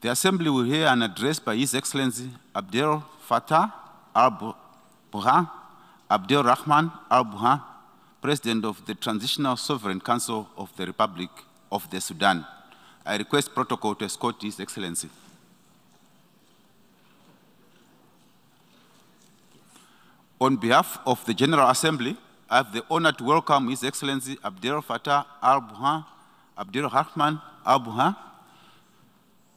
The Assembly will hear an address by His Excellency Abdel-Fattah Al-Burhan, Abdelrahman Al-Burhan, President of the Transitional Sovereign Council of the Republic of the Sudan. I request protocol to escort His Excellency. On behalf of the General Assembly, I have the honor to welcome His Excellency Abdel-Fattah Al-Burhan, Abdelrahman Al-Burhan,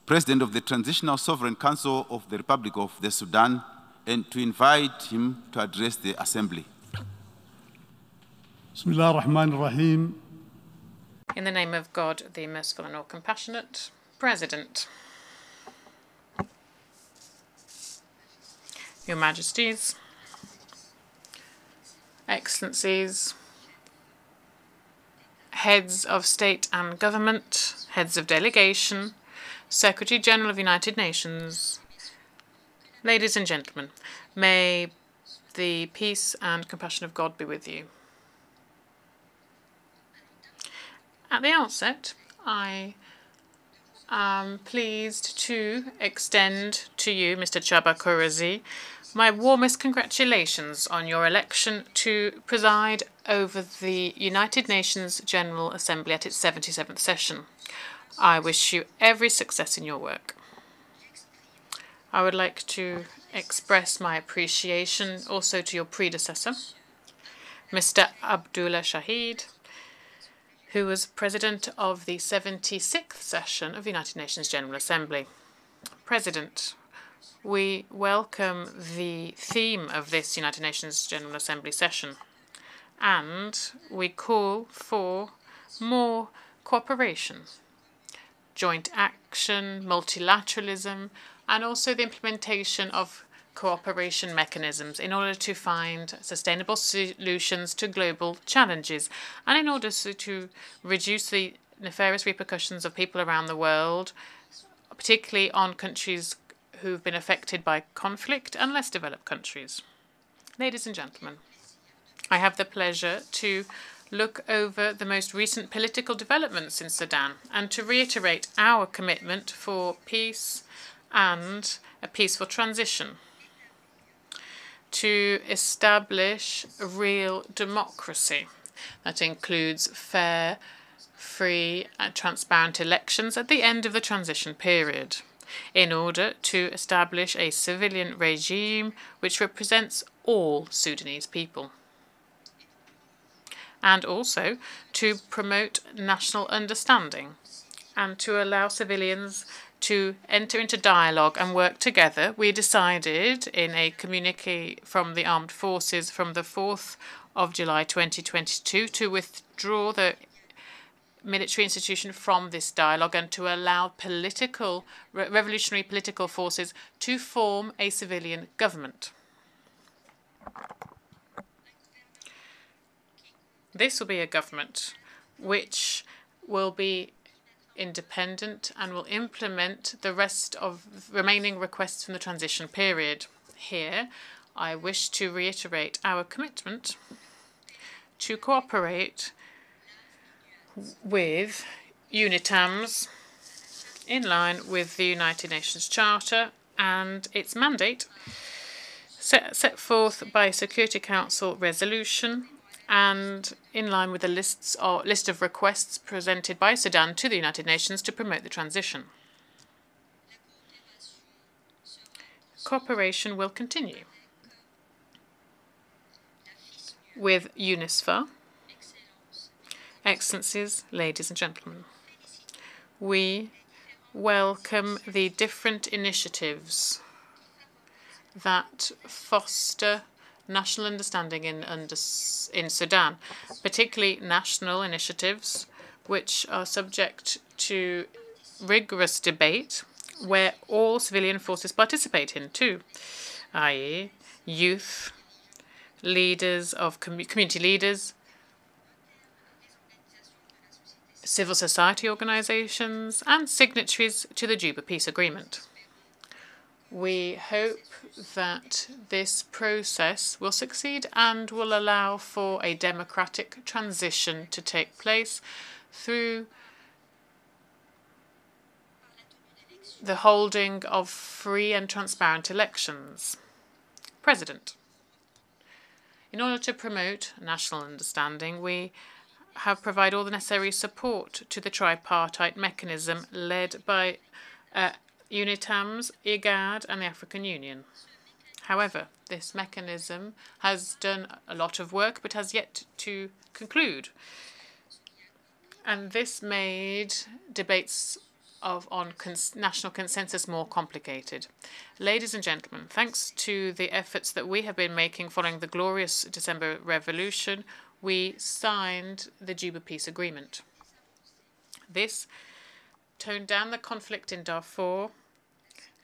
President of the Transitional Sovereign Council of the Republic of the Sudan, and to invite him to address the Assembly. Bismillah ar-Rahman ar-Rahim. In the name of God, the merciful and all-compassionate, President, Your Majesties, Excellencies, Heads of State and Government, Heads of Delegation, Secretary General of the United Nations, ladies and gentlemen, may the peace and compassion of God be with you. At the outset, I am pleased to extend to you, Mr. Chaba Korazi, my warmest congratulations on your election to preside over the United Nations General Assembly at its 77th session. I wish you every success in your work. I would like to express my appreciation also to your predecessor, Mr. Abdullah Shahid, who was President of the 76th session of the United Nations General Assembly. President, we welcome the theme of this United Nations General Assembly session, and we call for more cooperation, joint action, multilateralism, and also the implementation of cooperation mechanisms in order to find sustainable solutions to global challenges and in order to reduce the nefarious repercussions of people around the world, particularly on countries who've been affected by conflict and less developed countries. Ladies and gentlemen, I have the pleasure to look over the most recent political developments in Sudan and to reiterate our commitment for peace and a peaceful transition, to establish a real democracy that includes fair, free and transparent elections at the end of the transition period, in order to establish a civilian regime which represents all Sudanese people, and also to promote national understanding and to allow civilians to enter into dialogue and work together. We decided in a communique from the armed forces from the 4th of July 2022 to withdraw the military institution from this dialogue and to allow revolutionary political forces to form a civilian government. This will be a government which will be independent and will implement the rest of remaining requests from the transition period. Here, I wish to reiterate our commitment to cooperate with UNITAMS in line with the United Nations Charter and its mandate set forth by Security Council resolution and in line with the list of requests presented by Sudan to the United Nations to promote the transition. Cooperation will continue with UNISFA. Excellencies, ladies and gentlemen, we welcome the different initiatives that foster national understanding in Sudan, particularly national initiatives which are subject to rigorous debate where all civilian forces participate in too, i.e. youth, leaders of community leaders, civil society organizations, and signatories to the Juba Peace Agreement. We hope that this process will succeed and will allow for a democratic transition to take place through the holding of free and transparent elections. President, in order to promote national understanding, we have provided all the necessary support to the tripartite mechanism led by UNITAMS, IGAD, and the African Union. However, this mechanism has done a lot of work but has yet to conclude. And this made debates on national consensus more complicated. Ladies and gentlemen, thanks to the efforts that we have been making following the glorious December Revolution, we signed the Juba Peace Agreement. This toned down the conflict in Darfur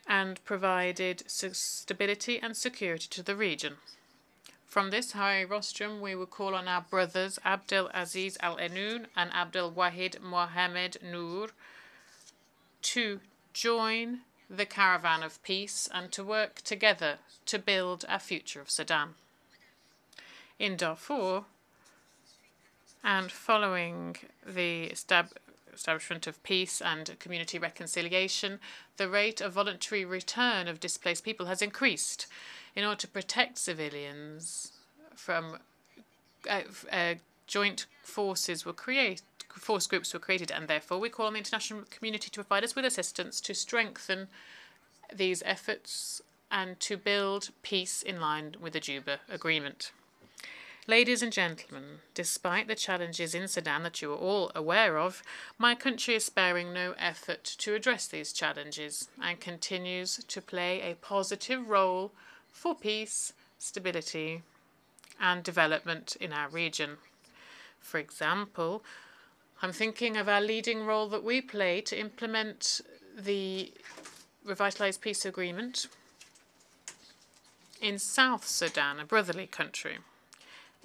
and provided stability and security to the region. From this high rostrum, we will call on our brothers Abdel Aziz Al-Enoun and Abdel Wahid Mohamed Noor to join the caravan of peace and to work together to build a future of Sudan. In Darfur, and following the establishment of peace and community reconciliation, the rate of voluntary return of displaced people has increased. In order to protect civilians from joint force groups were created, and therefore we call on the international community to provide us with assistance to strengthen these efforts and to build peace in line with the Juba Agreement. Ladies and gentlemen, despite the challenges in Sudan that you are all aware of, my country is sparing no effort to address these challenges and continues to play a positive role for peace, stability, and development in our region. For example, I'm thinking of our leading role that we play to implement the revitalized peace agreement in South Sudan, a brotherly country.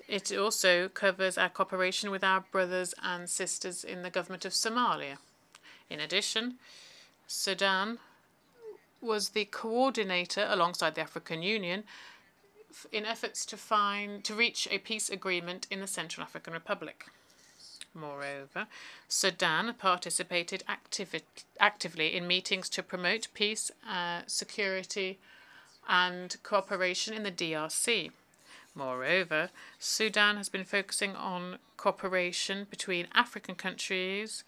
It also covers our cooperation with our brothers and sisters in the government of Somalia. In addition, Sudan was the coordinator alongside the African Union in efforts to reach a peace agreement in the Central African Republic. Moreover, Sudan participated actively in meetings to promote peace, security, and cooperation in the DRC. Moreover, Sudan has been focusing on cooperation between African countries,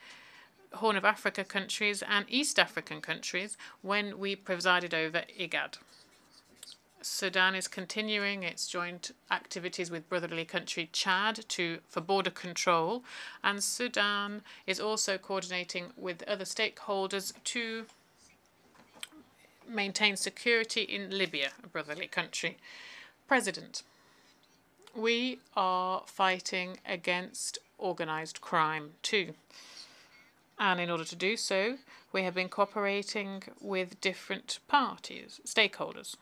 Horn of Africa countries, and East African countries when we presided over IGAD. Sudan is continuing its joint activities with brotherly country Chad for border control, and Sudan is also coordinating with other stakeholders to maintain security in Libya, a brotherly country. President, we are fighting against organized crime too. And in order to do so, we have been cooperating with different parties, stakeholders.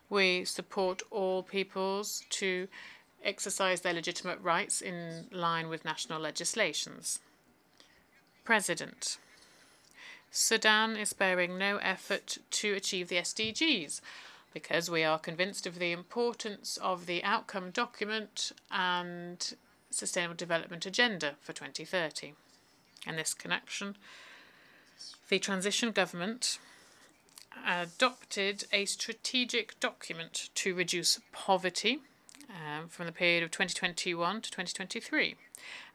We support all peoples to exercise their legitimate rights in line with national legislations. President, Sudan is sparing no effort to achieve the SDGs because we are convinced of the importance of the outcome document and Sustainable Development Agenda for 2030. In this connection, the transition government adopted a strategic document to reduce poverty from the period of 2021 to 2023.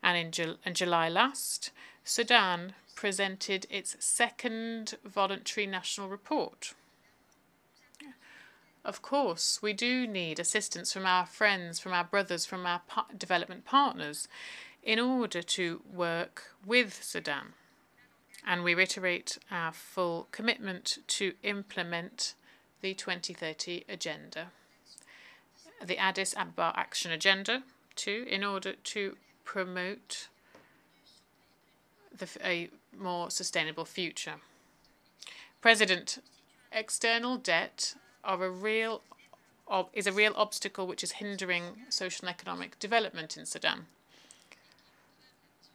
And in July last, Sudan presented its second voluntary national report. Of course, we do need assistance from our friends, from our brothers, from our development partners in order to work with Sudan. And we reiterate our full commitment to implement the 2030 Agenda, the Addis Ababa Action Agenda, too, in order to promote a more sustainable future. President, external debt is a real obstacle which is hindering social and economic development in Sudan.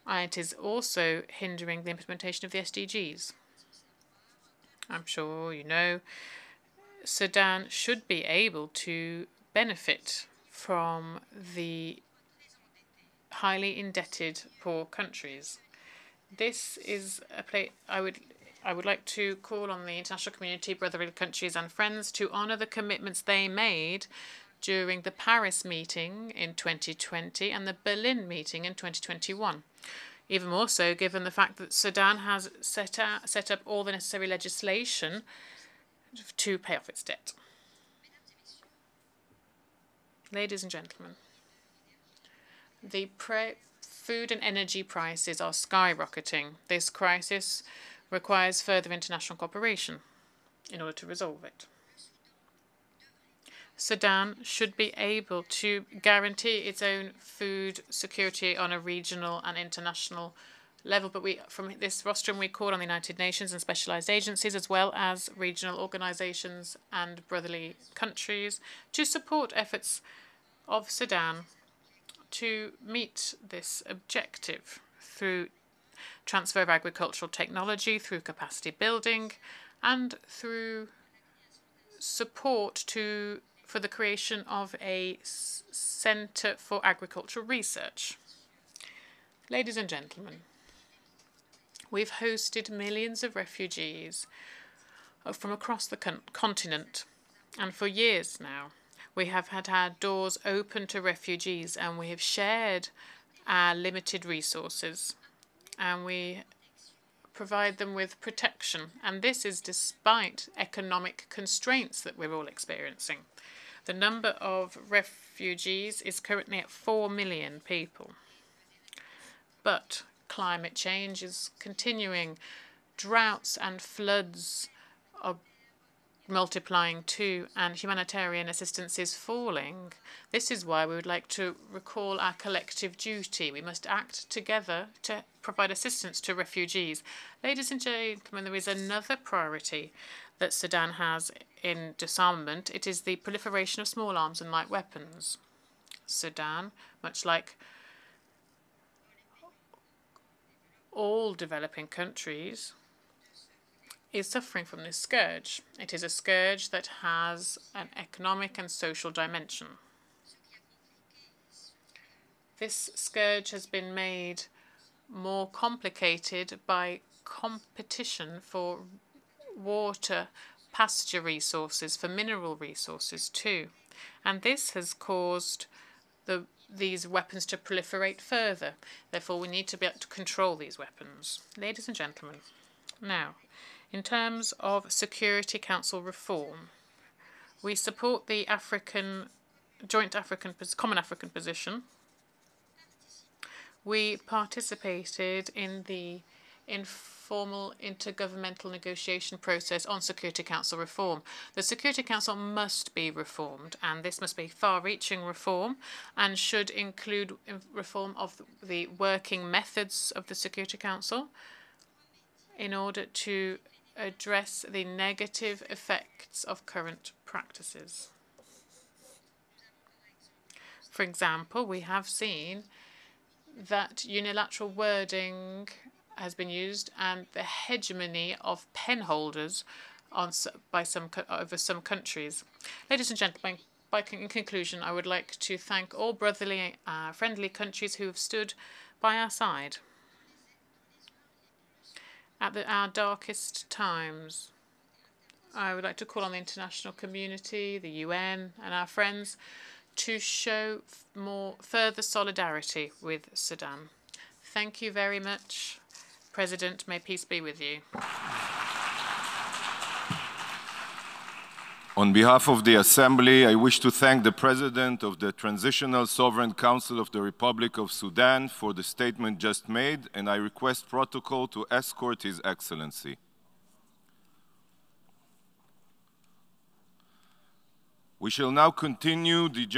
And it is also hindering the implementation of the SDGs. I'm sure you know Sudan should be able to benefit from the highly indebted poor countries. This is a place I would like to call on the international community, brotherly countries and friends to honor the commitments they made during the Paris meeting in 2020 and the Berlin meeting in 2021. Even more so, given the fact that Sudan has set up all the necessary legislation to pay off its debt. Ladies and gentlemen, the food and energy prices are skyrocketing. This crisis requires further international cooperation in order to resolve it. Sudan should be able to guarantee its own food security on a regional and international level, but from this rostrum we call on the United Nations and specialized agencies, as well as regional organizations and brotherly countries, to support efforts of Sudan to meet this objective through transfer of agricultural technology, through capacity building, and through support for the creation of a center for agricultural research. Ladies and gentlemen, we've hosted millions of refugees from across the continent, and for years now, we have had our doors open to refugees, and we have shared our limited resources, and we provide them with protection. And this is despite economic constraints that we're all experiencing. The number of refugees is currently at 4 million people. But climate change is continuing. Droughts and floods are multiplying too, and humanitarian assistance is falling. This is why we would like to recall our collective duty. We must act together to provide assistance to refugees. Ladies and gentlemen, there is another priority that Sudan has in disarmament. It is the proliferation of small arms and light weapons. Sudan, much like all developing countries, is suffering from this scourge. It is a scourge that has an economic and social dimension. This scourge has been made more complicated by competition for water, pasture resources, for mineral resources too. And this has caused these weapons to proliferate further. Therefore, we need to be able to control these weapons. Ladies and gentlemen, now, in terms of Security Council reform, we support the Common African Position. We participated in the informal intergovernmental negotiation process on Security Council reform. The Security Council must be reformed, and this must be far-reaching reform and should include reform of the working methods of the Security Council in order to address the negative effects of current practices. For example, we have seen that unilateral wording has been used and the hegemony of pen holders over some countries. Ladies and gentlemen, in conclusion, I would like to thank all brotherly, friendly countries who have stood by our side at our darkest times. I would like to call on the international community, the UN, and our friends to show further solidarity with Sudan. Thank you very much. President, may peace be with you. On behalf of the Assembly, I wish to thank the President of the Transitional Sovereign Council of the Republic of Sudan for the statement just made, and I request protocol to escort His Excellency. We shall now continue the